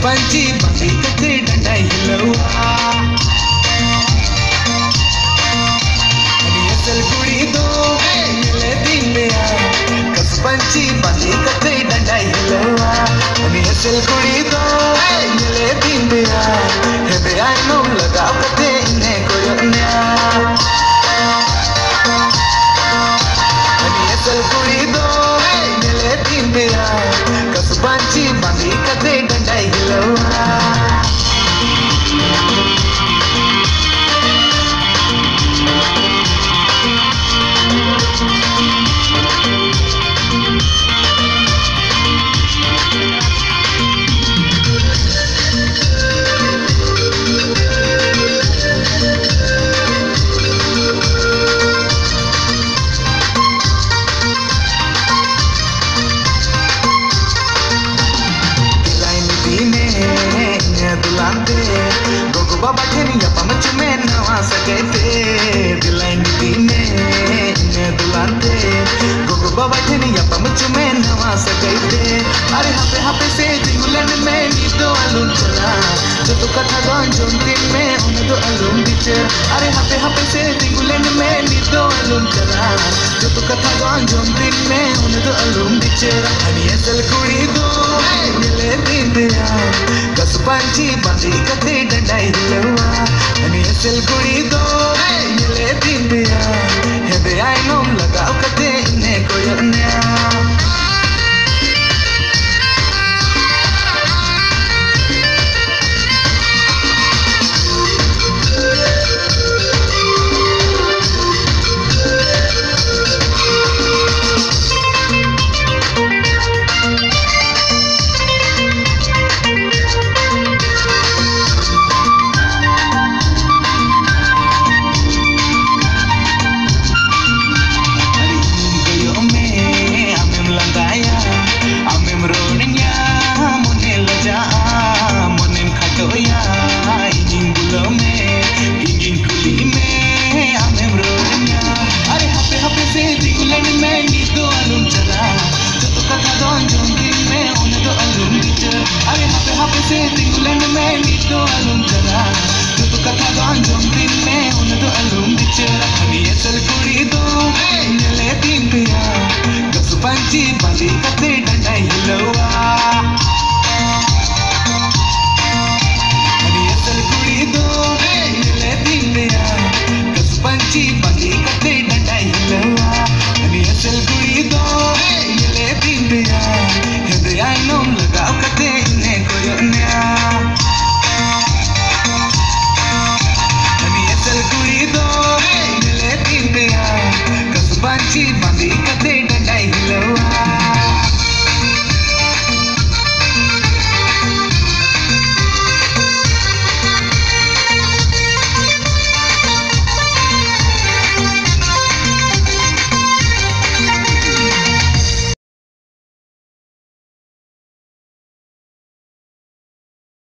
पंची बंदी कते डंडा हिलवा असल कुड़ी दो मिले दिन में कस पंची बंदी कते डंडा हिलवा असल कुड़ी दो मिले दिन में है बेआई नो लगा कते इन्हें कोयोन्या असल कुड़ी दो मिले दिन में कस पंची बंदी कते डंडा हिलवा गोगो बाबा ठेनिया पमच में नवा सके थे दिलाइन दीने ने दुलाते गोगो बाबा ठेनिया पमच में नवा सके थे अरे हापे से दिगुलन में नीतो अलून चला जो तो कथा गान जोन दिन में उन दो अलून दिचे अरे हापे से दिगुलन में नीतो अलून चला जो तो कथा गान जोन दिन में उन दो अलून दिचे हनी असल कुड़ी दो मिले दिन कस पंची बंदी कते